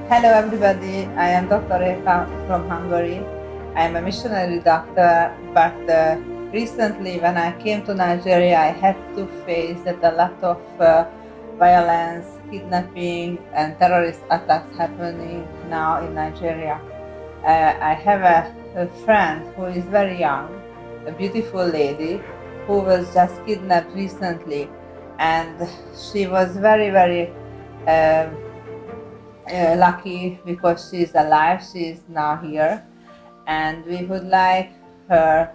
Hello everybody, I am Dr. Reka from Hungary. I am a missionary doctor, but recently when I came to Nigeria, I had to face that a lot of violence, kidnapping and terrorist attacks happening now in Nigeria. I have a friend who is very young, a beautiful lady who was just kidnapped recently, and she was very um lucky because she's alive, she's now here, and we would like her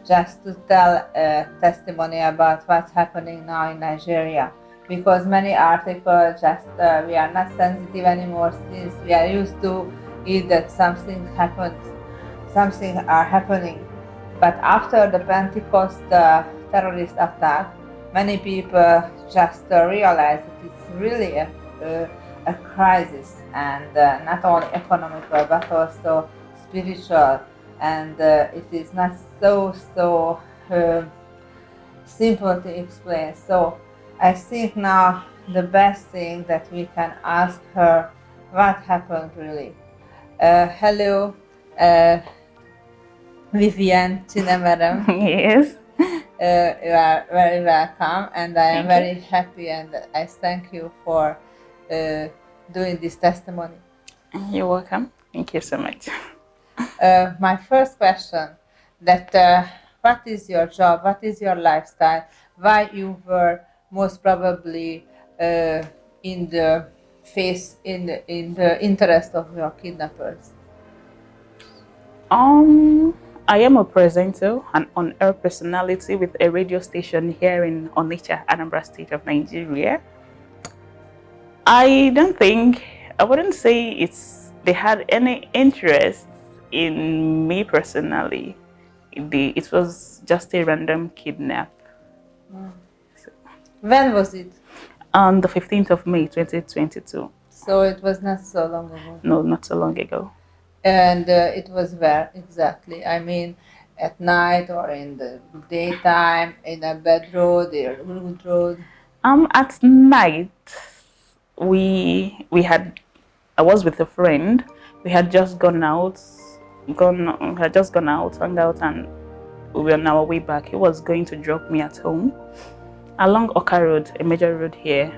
just to tell a testimony about what's happening now in Nigeria. Because many articles just we are not sensitive anymore since we are used to it that something happens, something are happening. But after the Pentecost terrorist attack, many people just realize that it's really a crisis, and not only economical but also spiritual, and it is not so uh, simple to explain. So I think now the best thing that we can ask her what happened really. Hello, uh, Vivian Chinemerem. Yes. You are very welcome, and I am Thank you. very happy, and I thank you for doing this testimony. You're welcome. Thank you so much. My first question, that what is your job, what is your lifestyle, why you were most probably in the in the interest of your kidnappers? I am a presenter, an on-air personality with a radio station here in Onitsha, Anambra State of Nigeria. I wouldn't say they had any interest in me personally. It was just a random kidnap. When was it? On the 15th of May, 2022. So it was not so long ago. No, not so long ago. And it was where exactly? I mean, at night or in the daytime, in a bad road, a good road? At night, we had I was with a friend. We had just gone out, hung out, and we were on our way back. He was going to drop me at home along Oka Road, a major road here.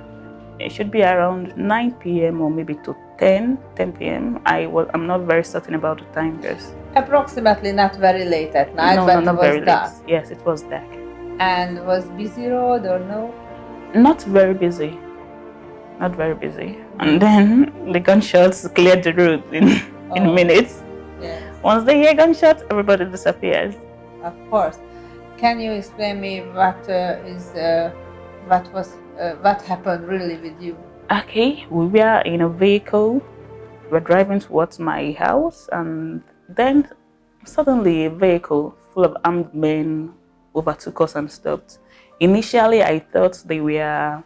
It should be around 9 p.m. or maybe to 10 p.m. I'm not very certain about the time, because Approximately not very late at night, no, but it not was very late. dark. Yes, it was dark. And was busy road or no? Not very busy. Not very busy. And then the gunshots cleared the road in minutes. Yes, Once they hear gunshots, everybody disappears. of course. Can you explain me what happened really with you? Okay, we were in a vehicle. We were driving towards my house, and then suddenly a vehicle full of armed men overtook us and stopped. Initially, I thought they were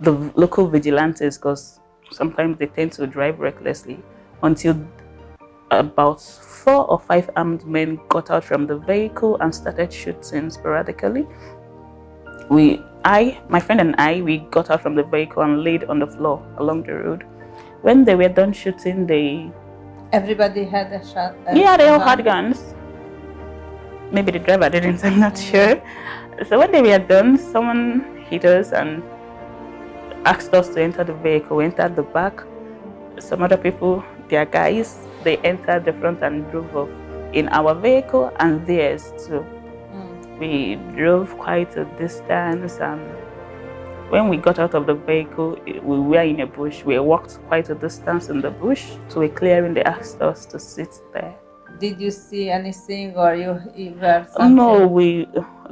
the local vigilantes, because sometimes they tend to drive recklessly, until about 4 or 5 armed men got out from the vehicle and started shooting sporadically. My friend and I, we got out from the vehicle and laid on the floor along the road. When they were done shooting, Everybody had a shot. Yeah, they all had guns. Maybe the driver didn't, I'm not sure. So when they were done, someone hit us and asked us to enter the vehicle. We entered the back. Some other people, their guys, they entered the front and drove off in our vehicle and theirs too. We drove quite a distance, and when we got out of the vehicle, we were in a bush. We walked quite a distance in the bush to a clearing. They asked us to sit there. Did you see anything, or you were something? No,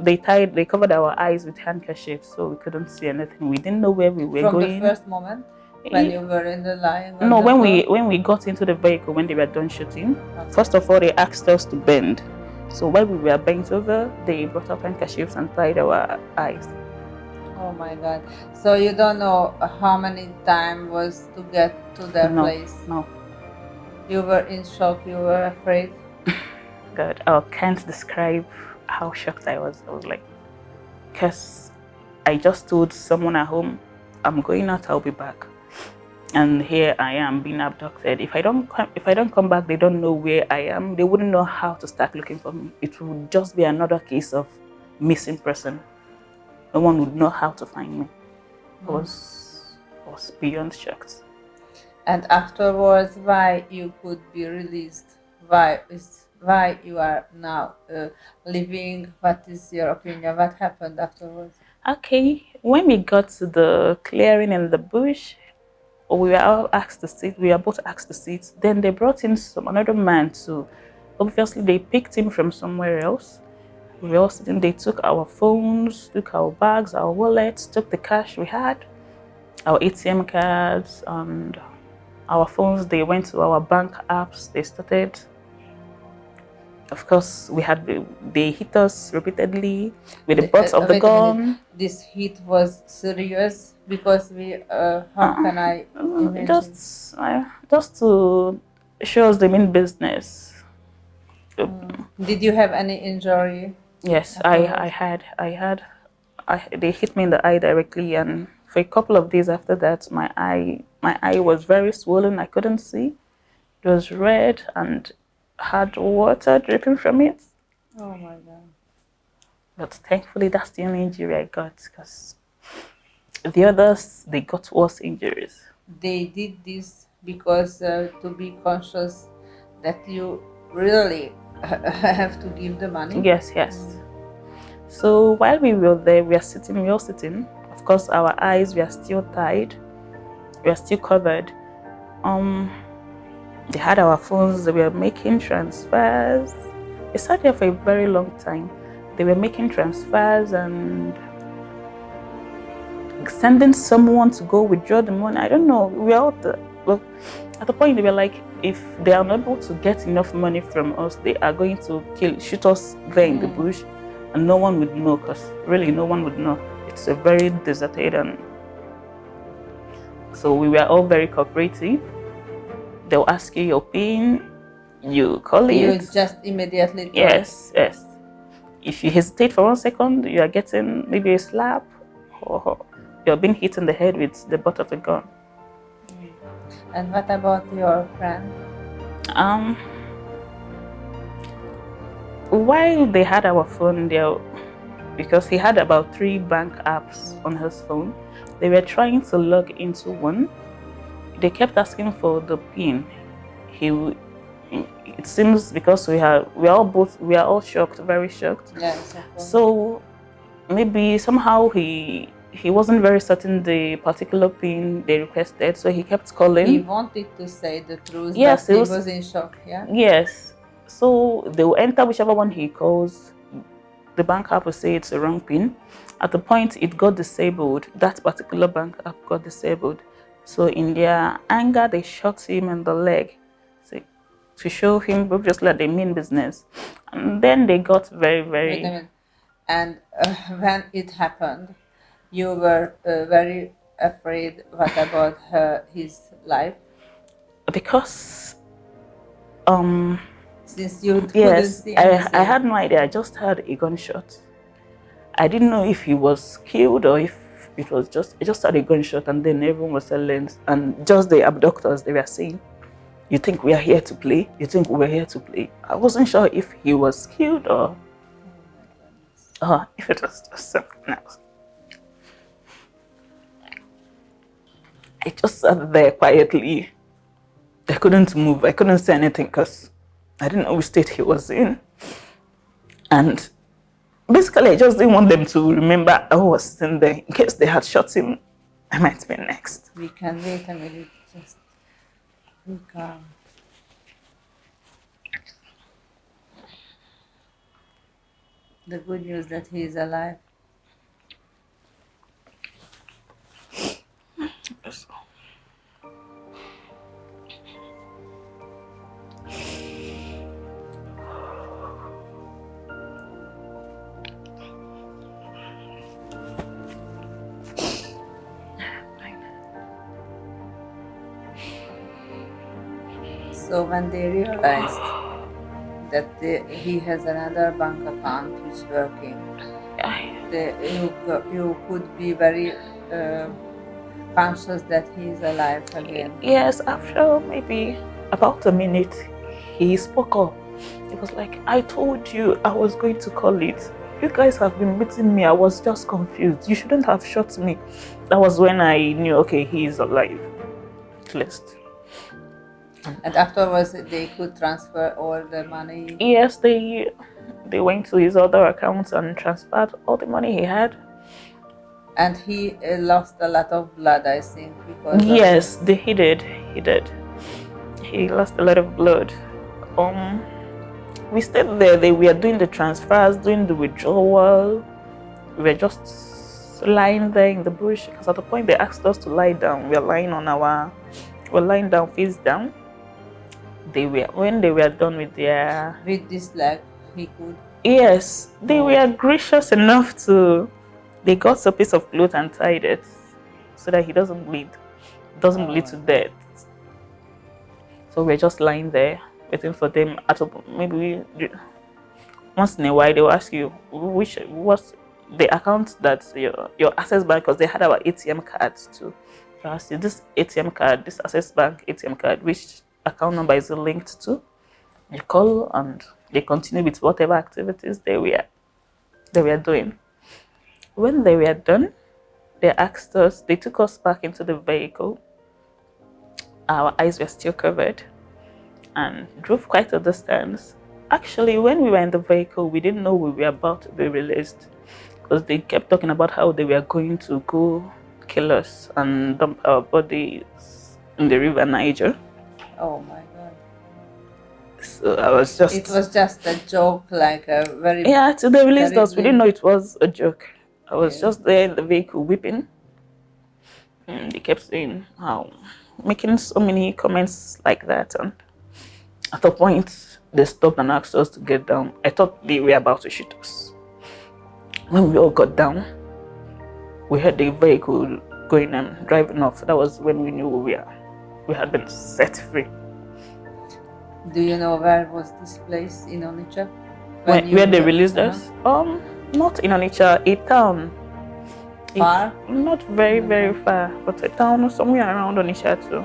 they covered our eyes with handkerchiefs, so we couldn't see anything. We didn't know where we were going. From the first moment when you were in the lying? No, when we got into the vehicle, when they were done shooting, first of all they asked us to bend. So while we were bent over, they brought up handkerchiefs and tied our eyes. Oh my God! So you don't know how many time was to get to their place? No. You were in shock. You were afraid. God, I can't describe how shocked I was. I was like, because I just told someone at home, I'm going out, I'll be back. and here I am being abducted. If I don't come back, they don't know where I am. They wouldn't know how to start looking for me. It would just be another case of missing person. No one would know how to find me. I was beyond shocked. And afterwards, why you could be released? Why you are now living? What is your opinion? What happened afterwards? Okay, when we got to the clearing in the bush, we were all asked to sit. We were both asked to sit. Then they brought in another man too. Obviously, they picked him from somewhere else. We were all sitting. They took our phones, took our bags, our wallets, took the cash we had, our ATM cards, and our phones. They went to our bank apps. They started. Of course, they hit us repeatedly with the butts of the Wait a minute. gun. This hit was serious because how can I imagine? Just to show us the main business. Did you have any injury? Yes, afterwards? they hit me in the eye directly, and for a couple of days after that, my eye was very swollen. I couldn't see. It was red and had water dripping from it. Oh my God. But thankfully, that's the only injury I got, because the others, they got worse injuries. They did this because to be conscious that you really have to give the money. Yes. So while we were there, we were all sitting. Of course, our eyes were still tied. We were still covered. They had our phones. They were making transfers. They sat there for a very long time. They were making transfers and sending someone to go withdraw the money. I don't know. We were all at the point they were like, if they are unable to get enough money from us, they are going to shoot us there in the bush, and no one would know, because really no one would know. It's a very deserted, and so we were all very cooperative. They'll ask you your PIN, you call it. You just immediately tell. Yes. If you hesitate for 1 second, you are getting maybe a slap, or you're being hit in the head with the butt of a gun. And what about your friend? While they had our phone there, because he had about 3 bank apps on his phone, they were trying to log into one. They kept asking for the PIN. It seems because we are all shocked, very shocked. Yes. So maybe somehow he wasn't very certain the particular PIN they requested, so he kept calling. He wanted to say the truth, yes, but he was in shock. Yeah. Yes. So they will enter whichever one he calls. The bank app will say it's a wrong PIN. At the point it got disabled, that particular bank app got disabled. So in their anger, they shot him in the leg, to show him obviously that they mean business. And then they got very, very. Wait a minute. And when it happened, you were very afraid. What about his life? Because since you couldn't yes, see anything. I had no idea. I just heard a gunshot. I didn't know if he was killed or if it was I just heard a gunshot, and then everyone was silent, and just the abductors, they were saying, "You think we are here to play? You think we're here to play?" I wasn't sure if he was killed or if it was just something else. I just sat there quietly. I couldn't move. I couldn't say anything because I didn't know which state he was in. And basically, I just didn't want them to remember I was sitting there. In case they had shot him, I might be next. We can wait a minute. Just be calm. The good news that he is alive. Yes. So when they realized that he has another bank account which is working, you could be very conscious that he is alive again. Yes, after maybe about a minute, he spoke up. He was like, I told you I was going to call it. You guys have been beating me. I was just confused. You shouldn't have shot me. That was when I knew, okay, he is alive. At least. And afterwards, they could transfer all the money. Yes, they went to his other accounts and transferred all the money he had. And he lost a lot of blood, I think, because Yes, he did. He did. He lost a lot of blood. We stayed there. They were doing the transfers, doing the withdrawal. We were just lying there in the bush because at the point they asked us to lie down. We're lying down, face down. When they were done with their this leg, he could. Yes, they were gracious enough to. They got a piece of cloth and tied it so that he doesn't bleed to death. So we're just lying there waiting for them. Maybe once in a while they will ask you what's the account that your access bank, because they had our ATM cards too. So I asked you, this ATM card, this access bank ATM card, which account number is it linked to? You call and they continue with whatever activities they were doing. When they were done, they took us back into the vehicle. Our eyes were still covered and drove quite a distance. Actually, when we were in the vehicle, we didn't know we were about to be released because they kept talking about how they were going to go kill us and dump our bodies in the river Niger. Oh my God. So I was just... It was just a joke, like a very... Yeah, till they released us, we didn't know it was a joke. I was just there in the vehicle weeping. And they kept saying how, making so many comments like that. And at a point, they stopped and asked us to get down. I thought they were about to shoot us. When we all got down, we heard the vehicle going and driving off. That was when we knew we had been set free. Do you know where was this place in Onitsha? Where they released us? Not in Onitsha, a town. Far? Not very, very far, but a town somewhere around Onitsha too.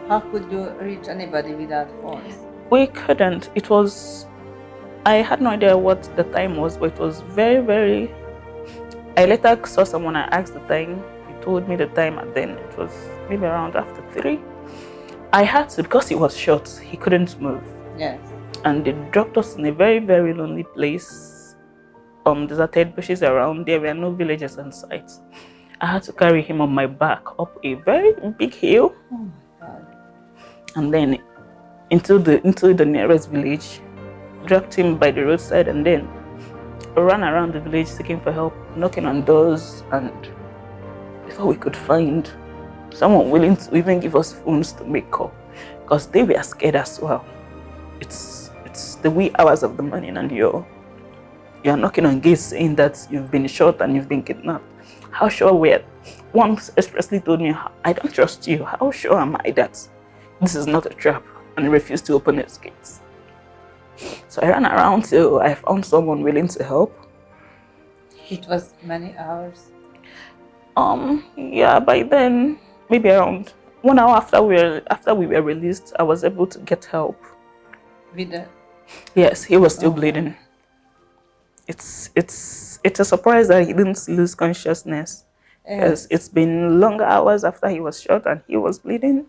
How could you reach anybody without phones? We couldn't. I had no idea what the time was, but it was very, very... I later saw someone, I asked the time, he told me the time, and then it was maybe around after 3. I had to, because he was shot, he couldn't move. Yes. And they dropped us in a very, very lonely place. Deserted bushes around. There were no villages in sight. I had to carry him on my back up a very big hill. Oh my God. And then into the nearest village, dropped him by the roadside, and then ran around the village seeking for help, knocking on doors, and before we could find someone willing to even give us phones to make call, because they were scared as well. It's the wee hours of the morning and you're knocking on gates saying that you've been shot and you've been kidnapped. How sure were... One expressly told me, I don't trust you. How sure am I that this is not a trap? And refused to open his gates. So I ran around till I found someone willing to help. It was many hours? Yeah, by then, maybe around 1 hour after we were released, I was able to get help. With the... Yes, he was still bleeding. It's a surprise that he didn't lose consciousness, because it's been long hours after he was shot and he was bleeding.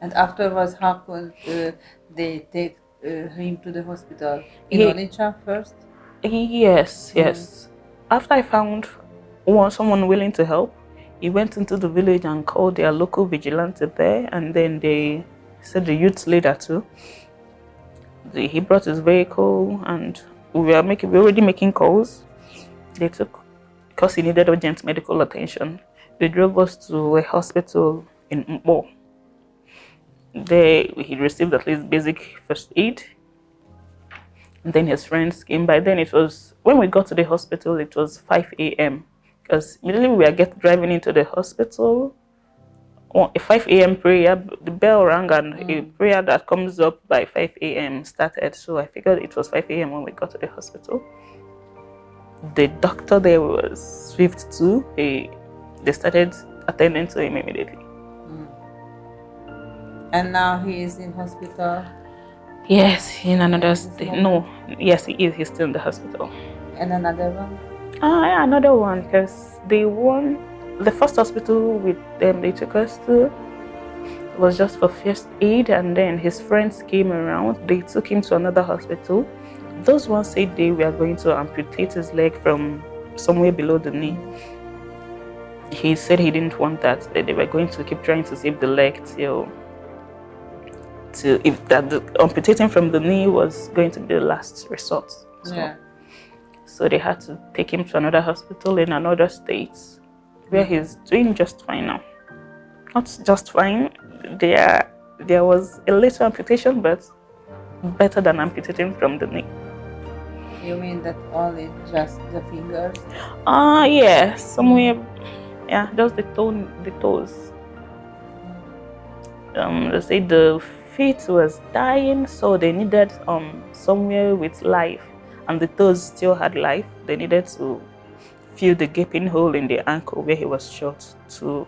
And afterwards, how could they take him to the hospital? In Onitsha first? Yes. After I found someone willing to help, he went into the village and called their local vigilante there, and then they said the youth leader too. He brought his vehicle and we were already making calls. They took, because he needed urgent medical attention, they drove us to a hospital in Mbo. There he received at least basic first aid. And then his friends came by. Then when we got to the hospital, it was 5 a.m. because immediately we were driving into the hospital. A 5 a.m. prayer, the bell rang, and a prayer that comes up by 5 a.m. started. So I figured it was 5 a.m. when we got to the hospital. The doctor there was swift too. He they started attending to him immediately. And now he is in hospital. Yes, in another At this state. moment? No, yes, he is. He's still in the hospital. And another one. Yeah, another one, because the first hospital with them they took us to was just for first aid, and then his friends came around. They took him to another hospital. Those ones said they were going to amputate his leg from somewhere below the knee. He said he didn't want that. That they were going to keep trying to save the leg till if that the amputating from the knee was going to be the last resort. So they had to take him to another hospital in another state where he's doing just fine now. Not just fine. There was a little amputation, but better than amputating from the knee. You mean that only just the fingers? Yeah, somewhere. Yeah, just the toes. They said the feet was dying, so they needed somewhere with life, and the toes still had life. They needed to fill the gaping hole in the ankle where he was shot to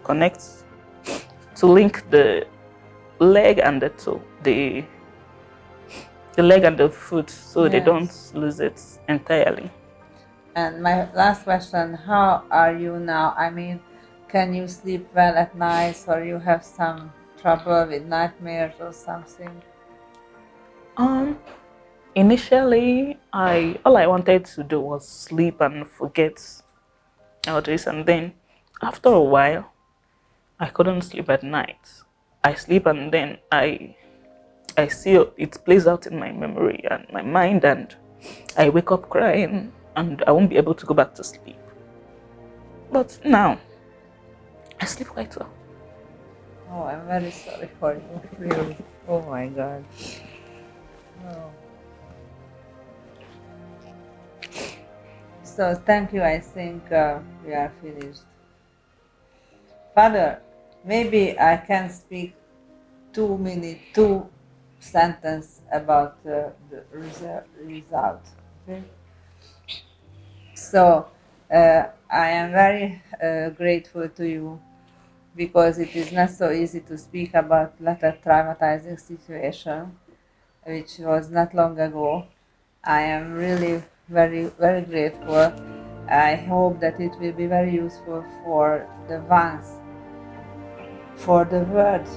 link the leg and the toe, the leg and the foot, so they don't lose it entirely. And my last question, how are you now? I mean, can you sleep well at night, or you have some trouble with nightmares or something? Initially, all I wanted to do was sleep and forget all this, and then after a while, I couldn't sleep at night. I sleep and then I see it plays out in my memory and my mind, and I wake up crying and I won't be able to go back to sleep. But now, I sleep quite well. Oh, I'm very sorry for you, really. Oh my God. Oh. So thank you, I think we are finished. Father, maybe I can speak 2 sentences about the result. Okay? So I am very grateful to you, because it is not so easy to speak about such a traumatizing situation, which was not long ago. I am really very grateful. I hope that it will be very useful for the world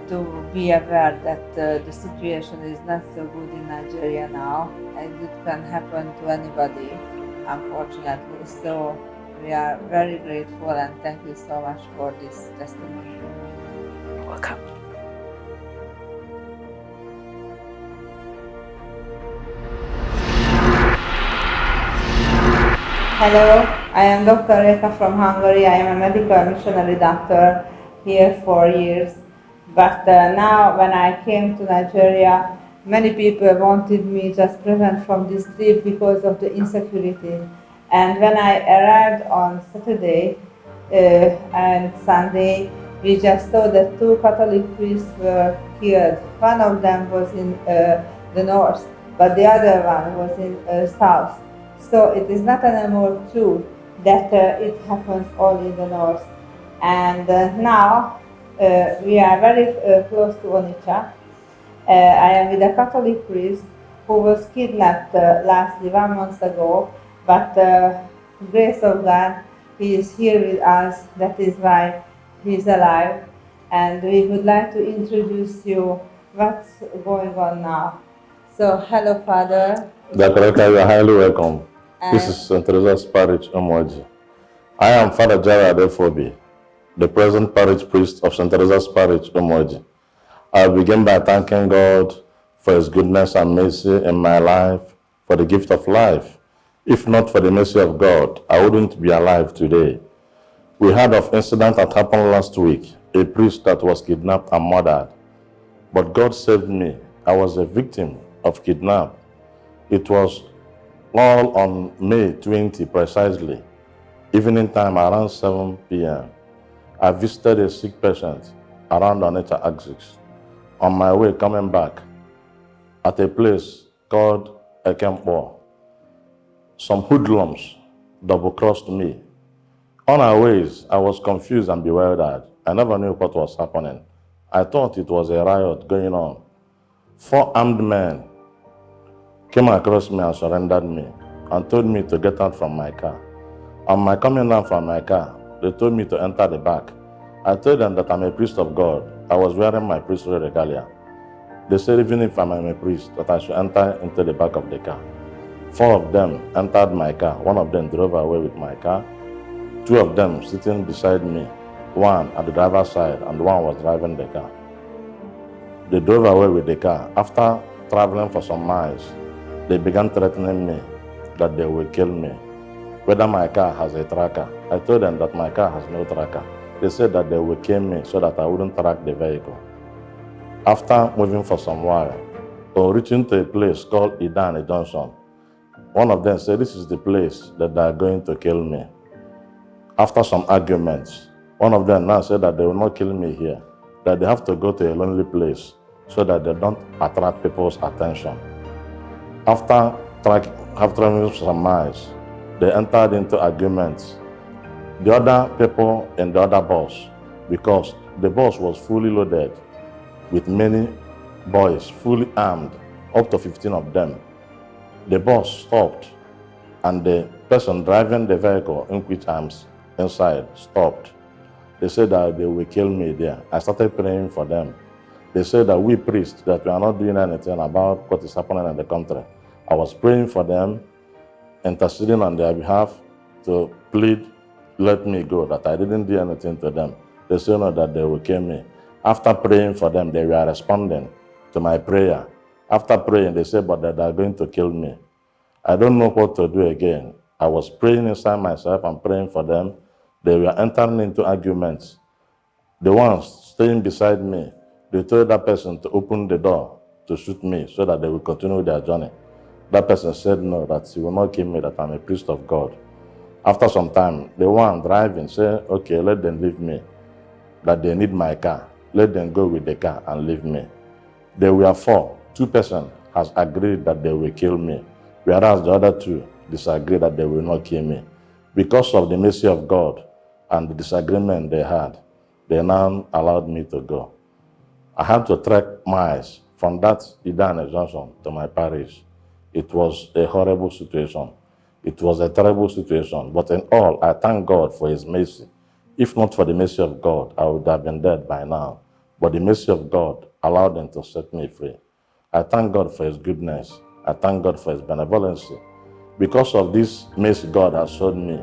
to be aware that the situation is not so good in Nigeria now, and it can happen to anybody, unfortunately. So we are very grateful, and thank you so much for this testimony. Welcome. Hello, I am Dr. Reka from Hungary. I am a medical missionary doctor here for years. But now when I came to Nigeria, many people wanted me just prevent from this trip because of the insecurity. And when I arrived on Saturday and Sunday, we just saw that 2 Catholic priests were killed. One of them was in the north, but the other one was in south. So it is not anymore true that it happens only in the north. And now we are very close to Onitsha. I am with a Catholic priest who was kidnapped lastly 1 month ago, but grace of God, he is here with us. That is why he is alive. And we would like to introduce you what's going on now. So, hello, Father. Dr. Reka, you are highly welcome. This is St. Teresa's Parish, Omoji. I am Father Gerard Efobi, the present parish priest of St. Teresa's Parish, Omoji. I begin by thanking God for His goodness and mercy in my life, for the gift of life. If not for the mercy of God, I wouldn't be alive today. We heard of incident that happened last week, a priest that was kidnapped and murdered. But God saved me. I was a victim of kidnap. It was all on May 20 precisely, evening time around 7 p.m. I visited a sick patient around Onitsha axis. On my way coming back, at a place called Ekempo, some hoodlums double-crossed me On our ways, I was confused and bewildered. I never knew what was happening. I thought it was a riot going on. 4 armed men came across me and surrendered me and told me to get out from my car. On my coming down from my car, they told me to enter the back. I told them that I'm a priest of God. I was wearing my priestly regalia. They said even if I'm a priest, that I should enter into the back of the car. 4 of them entered my car. 1 of them drove away with my car. 2 of them sitting beside me, 1 at the driver's side and 1 was driving the car. They drove away with the car. After traveling for some miles, they began threatening me that they will kill me, whether my car has a tracker. I told them that my car has no tracker. They said that they will kill me so that I wouldn't track the vehicle. After moving for some while, or reaching to a place called Idan Johnson, 1 of them said, this is the place that they are going to kill me. After some arguments, 1 of them now said that they will not kill me here, that they have to go to a lonely place so that they don't attract people's attention. After traveling some miles, they entered into arguments. The other people in the other bus, because the bus was fully loaded with many boys, fully armed, up to 15 of them. The bus stopped and the person driving the vehicle in which I'm inside stopped. They said that they will kill me there. I started praying for them. They said that we priests, that we are not doing anything about what is happening in the country. I was praying for them, interceding on their behalf to plead, let me go, that I didn't do anything to them. They said no, that they will kill me. After praying for them, they were responding to my prayer. After praying, they said, but that they are going to kill me. I don't know what to do again. I was praying inside myself and praying for them. They were entering into arguments. The ones staying beside me, they told that person to open the door to shoot me so that they will continue their journey. That person said no, that he will not kill me, that I'm a priest of God. After some time, the one driving said, okay, let them leave me, that they need my car. Let them go with the car and leave me. There were 4. 2 persons has agreed that they will kill me, whereas the other 2 disagree that they will not kill me. Because of the mercy of God and the disagreement they had, they now allowed me to go. I had to trek miles from that Idan Johnson to my parish. It was a horrible situation. It was a terrible situation. But in all, I thank God for His mercy. If not for the mercy of God, I would have been dead by now. But the mercy of God allowed them to set me free. I thank God for His goodness. I thank God for His benevolency. Because of this mercy God has shown me,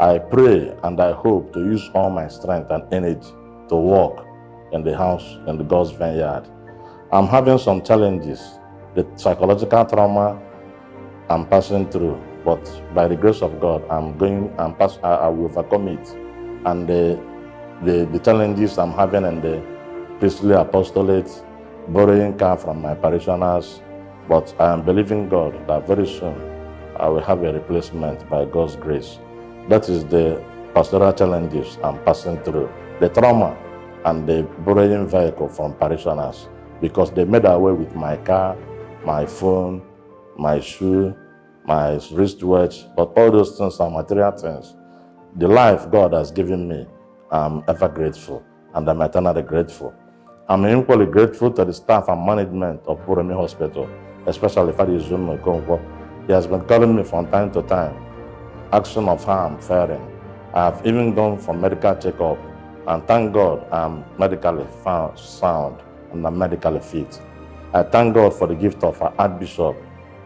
I pray and I hope to use all my strength and energy to walk in the house, in the God's vineyard. I'm having some challenges. The psychological trauma I'm passing through, but by the grace of God, I will overcome it. And the challenges I'm having in the priestly apostolate, borrowing car from my parishioners, but I am believing God that very soon I will have a replacement by God's grace. That is the pastoral challenges I'm passing through. The trauma and the borrowing vehicle from parishioners, because they made away with my car, my phone, my shoe, my wristwatch, but all those things are material things. The life God has given me, I'm ever grateful, and I'm eternally grateful. I'm equally grateful to the staff and management of Burumi Hospital, especially Father Izunmo Okonkwo. He has been calling me from time to time, asking of how I'm faring. I've even gone for medical checkup, and thank God I'm medically sound and I'm medically fit. I thank God for the gift of our Archbishop,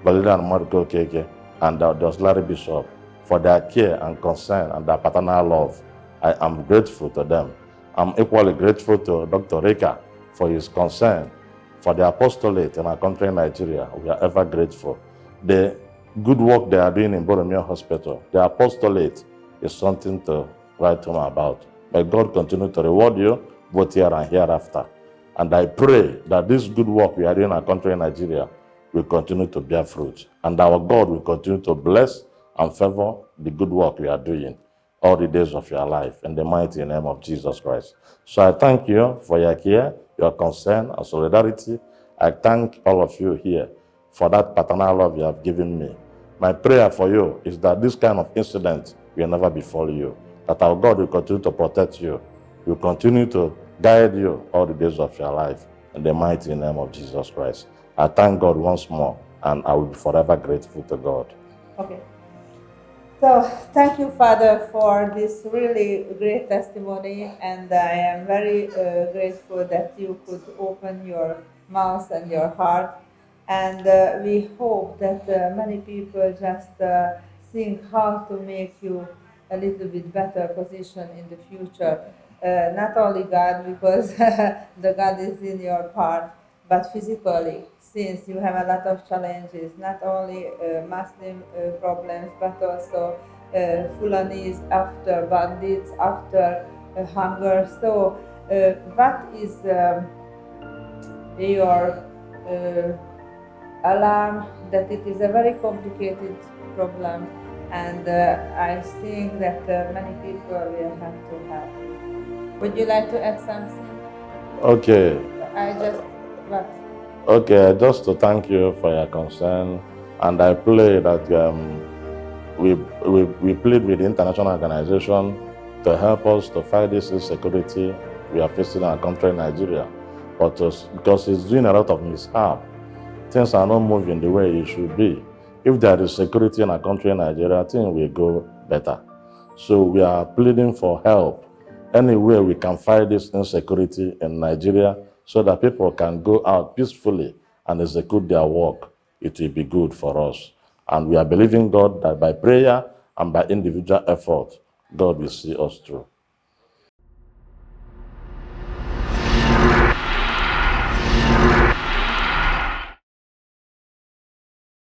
Valerian Moriko Keke, and the Auxiliary Bishop for their care and concern and their paternal love. I am grateful to them. I'm equally grateful to Dr. Reka for his concern for the apostolate in our country, Nigeria. We are ever grateful. The good work they are doing in Boromir Hospital, the apostolate, is something to write home about. May God continue to reward you both here and hereafter. And I pray that this good work we are doing in our country, Nigeria, will continue to bear fruit. And our God will continue to bless and favor the good work we are doing all the days of your life, in the mighty name of Jesus Christ. So I thank you for your care, your concern, and solidarity. I thank all of you here for that paternal love you have given me. My prayer for you is that this kind of incident will never befall you. that our God will continue to protect you, will continue to guide you all the days of your life. In the mighty name of Jesus Christ. I thank God once more, and I will be forever grateful to God. Okay. So thank you, Father, for this really great testimony, and I am very grateful that you could open your mouth and your heart. And we hope that many people just think how to make you a little bit better position in the future. Not only God, because the God is in your part, but physically, since you have a lot of challenges, not only Muslim problems, but also Fulanis after bandits, after hunger. So, what is your alarm that it is a very complicated problem, and I think that many people will have to help you. Would you like to add something? Okay. I just what? Okay, just to thank you for your concern, and I pray that we plead with the international organization to help us to fight this insecurity we are facing in our country, Nigeria. But because it's doing a lot of mishap, things are not moving the way it should be. If there is security in our country, Nigeria, things will go better. So we are pleading for help anywhere we can fight this insecurity in Nigeria so that people can go out peacefully and execute their work. It will be good for us. And we are believing God that by prayer and by individual effort, God will see us through.